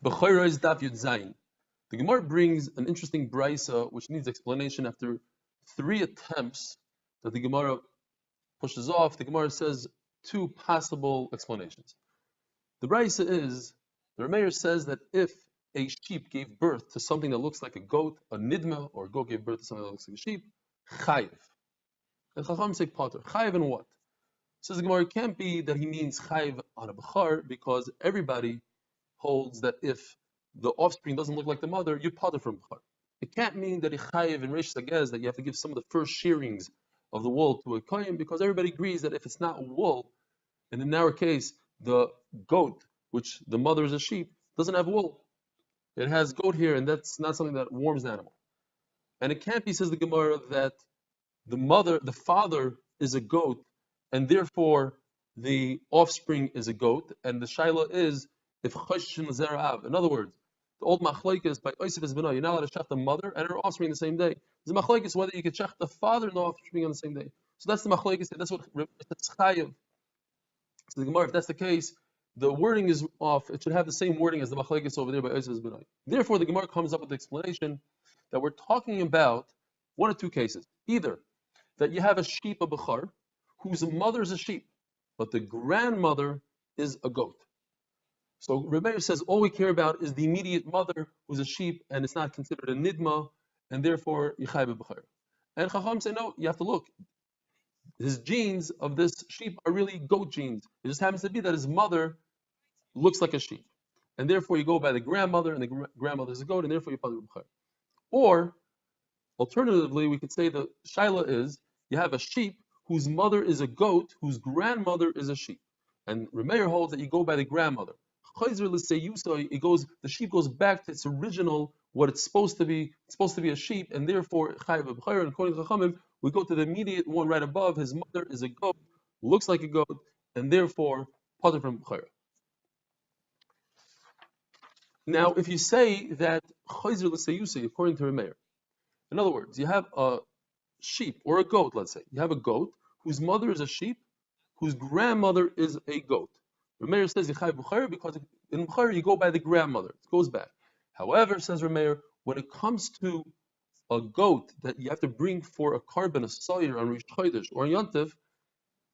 Bechoros Daf Yud Zayin. The Gemara brings an interesting brisa which needs explanation after 3 attempts that the Gemara pushes off. The Gemara says 2 possible explanations. The brisa is, the Rameir says that if a sheep gave birth to something that looks like a goat, a nidma, or a goat gave birth to something that looks like a sheep, chayiv. And Chacham say potter. Chayiv in what? Says the Gemara, it can't be that he means chayiv on a bechar, because everybody holds that if the offspring doesn't look like the mother, you potter from bechar. It can't mean that he chayiv in Reish Sagez, that you have to give some of the first shearings of the wool to a kohen, because everybody agrees that if it's not wool, and in our case, the goat, which the mother is a sheep, doesn't have wool. It has goat hair, and that's not something that warms the animal. And it can't be, says the Gemara, that the father is a goat, and therefore the offspring is a goat, and the shaila is if choshin zerav. In other words, the old machlokes by Osif is b'nai, you're not allowed to shech the mother and her offspring the same day. There's a machlokes whether you can shech the father and the offspring on the same day. So that's the machlokes. That's what it's chayiv. So the Gemara, if that's the case, the wording is off. It should have the same wording as the machlokes over there by Osif is b'nai. Therefore, the Gemara comes up with the explanation that we're talking about one of 2 cases: either that you have a sheep, a bechar, whose mother is a sheep, but the grandmother is a goat. So Rebbeinu says all we care about is the immediate mother who's a sheep, and it's not considered a nidma, and therefore yichai b'bechar. And Chacham say no, you have to look. His genes of this sheep are really goat genes. It just happens to be that his mother looks like a sheep, and therefore you go by the grandmother, and the grandmother is a goat, and therefore you yichai b'bechar. Or alternatively, we could say the shaila is you have a sheep whose mother is a goat, whose grandmother is a sheep, and Rameir holds that you go by the grandmother. The sheep goes back to its original, what it's supposed to be. It's supposed to be a sheep, and therefore chayiv b'chayr. And according to Chachamim, we go to the immediate one right above. His mother is a goat, looks like a goat, and therefore potter from b'chayr. Now, if you say that chayzer l'seyusay, according to Rameir, in other words, you have a sheep or a goat. Let's say you have a goat whose mother is a sheep, whose grandmother is a goat. Rameir says yichai b'chayr because in b'chayr you go by the grandmother. It goes back. However, says Rameir, when it comes to a goat that you have to bring for a carbon, a soyer on Rish Chodesh or on Yontif,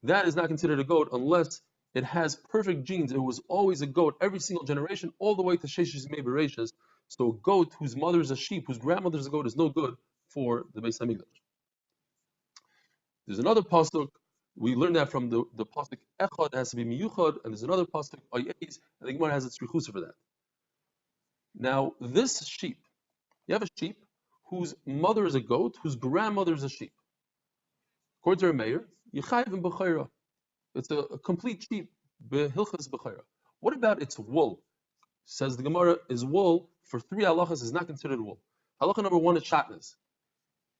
that is not considered a goat unless it has perfect genes. It was always a goat every single generation, all the way to Sheshes Mei Bereishis. So a goat whose mother is a sheep, whose grandmother is a goat, is no good for the Beis Hamikdash. There's another pasuk. We learned that from the pasuk Echad has to be miyuchad, and there's another pasuk Ayez, and the Gemara has its rechusa for that. Now, this sheep, you have a sheep whose mother is a goat, whose grandmother is a sheep. According to Rameir, yichayv and b'chayra. It's a complete sheep, behilchas b'chayra. What about its wool? Says the Gemara, is wool for 3 halachas is not considered wool. Halacha number 1 is shatnez.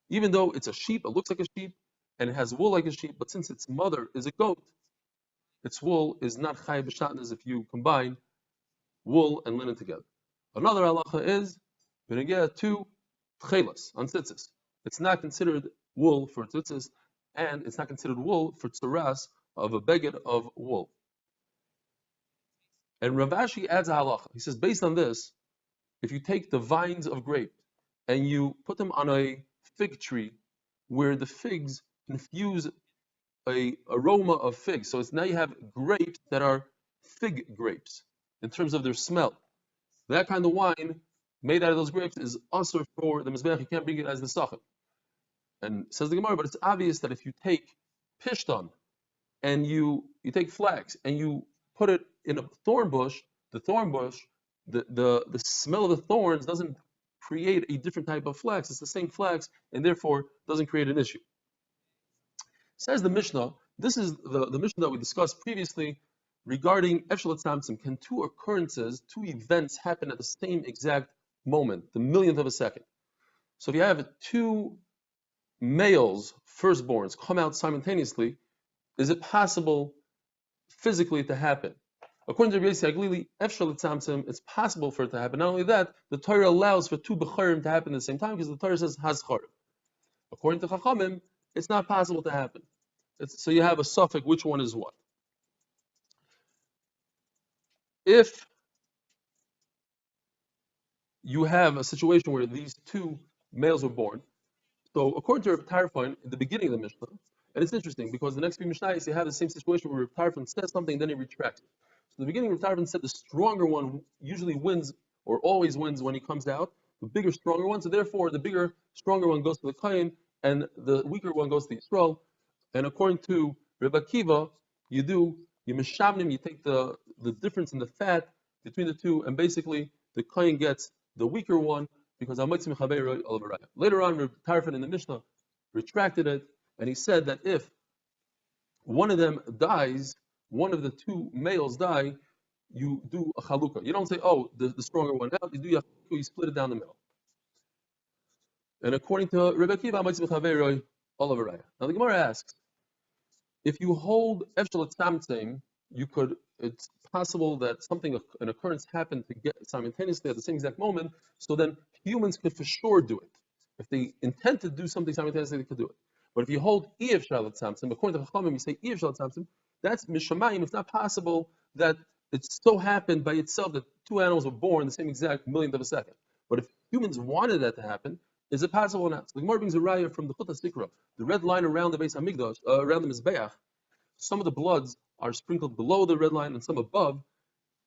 Even though it's a sheep, it looks like a sheep, and it has wool like a sheep, but since its mother is a goat, its wool is not chayiv b'shatnez if you combine wool and linen together. Another halacha is benegea to tchelas on tzitzis. It's not considered wool for tzitzis, and it's not considered wool for tzaras of a beged of wool. And Rav Ashi adds a halacha. He says, based on this, if you take the vines of grape and you put them on a fig tree where the figs infuse a aroma of figs, so now you have grapes that are fig grapes in terms of their smell. That kind of wine made out of those grapes is also for the mizbeach. You can't bring it as the sachem. And says the Gemara, but it's obvious that if you take pishtan and you take flax and you put it in a thorn bush, the smell of the thorns doesn't create a different type of flax. It's the same flax, and therefore doesn't create an issue. Says the Mishnah, this is the Mishnah that we discussed previously regarding Efshel Tzamtzim. Can 2 occurrences, 2 events happen at the same exact moment, the millionth of a second? So if you have 2 males, firstborns, come out simultaneously, is it possible physically to happen? According to Rabbi Yossi Aglili, Efshel Tzamtzim, it's possible for it to happen. Not only that, the Torah allows for 2 Bechorim to happen at the same time because the Torah says Hazchar. According to Chachamim, it's not possible to happen. So you have a suffix, which one is what? If you have a situation where these two males were born. So according to Reb Tarfon, in the beginning of the Mishnah, and it's interesting because the next few Mishnayos you have the same situation where Reb Tarfon says something, then he retracts it. So in the beginning, Reb Tarfon said the stronger one usually wins or always wins when he comes out, the bigger, stronger one. So therefore, the bigger, stronger one goes to the Kohen, and the weaker one goes to Yisrael. And according to Reb Akiva, you mishamnim, you take the difference in the fat between the two, and basically the Kohen gets the weaker one because later on, Reb Tarfon in the Mishnah retracted it, and he said that if one of them dies, one of the two males die, you do a chalukah. You don't say, oh, the stronger one out. You do you split it down the middle. And according to Rebbe Akiva, now the Gemara asks, if you hold efshel tzamtzem, it's possible that an occurrence happened to get simultaneously at the same exact moment, so then humans could for sure do it. If they intend to do something simultaneously, they could do it. But if you hold efshel tzamtzem, according to Chachamim, you say efshel tzamtzem, that's mishamayim. It's not possible that it so happened by itself that two animals were born the same exact millionth of a second. But if humans wanted that to happen, is it possible or not? So the Gemara brings a raya from the Chut HaSikra, the red line around the Beis Hamikdash, around the Mizbeach. Some of the bloods are sprinkled below the red line and some above.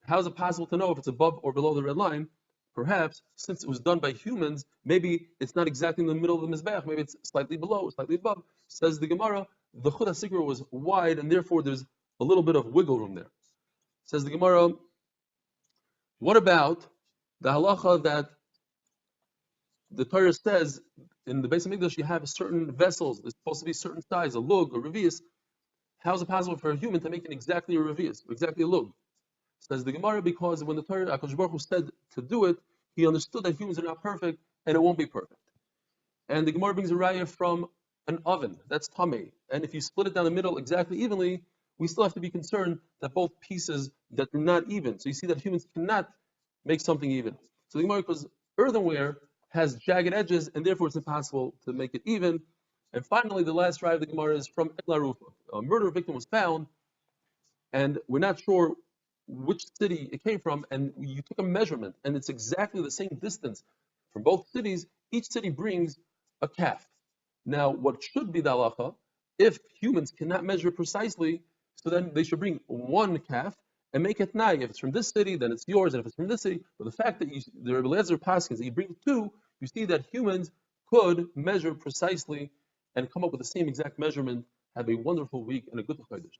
How is it possible to know if it's above or below the red line? Perhaps, since it was done by humans, maybe it's not exactly in the middle of the Mizbeach, maybe it's slightly below, slightly above. Says the Gemara, the Chut HaSikra was wide and therefore there's a little bit of wiggle room there. Says the Gemara, what about the halacha that the Torah says in the Beis Hamikdash you have certain vessels, it's supposed to be a certain size, a lug, a revius. How is it possible for a human to make it exactly a revius, exactly a lug? Says the Gemara, because when the Torah, HaKadosh Baruch Hu said to do it, he understood that humans are not perfect and it won't be perfect. And the Gemara brings a raya from an oven, that's tamei. And if you split it down the middle exactly evenly, we still have to be concerned that both pieces that are not even. So you see that humans cannot make something even. So the Gemara, because earthenware has jagged edges, and therefore it's impossible to make it even. And finally, the last raya of the Gemara is from Egla Rufa. A murder victim was found, and we're not sure which city it came from, and you took a measurement, and it's exactly the same distance from both cities. Each city brings a calf. Now, what should be the halacha, if humans cannot measure precisely, so then they should bring one calf and make it nai. If it's from this city, then it's yours, and if it's from this city, but the fact that the Rebbe Eliezer paskins that you bring two, you see that humans could measure precisely and come up with the same exact measurement. Have a wonderful week and a good Chodesh.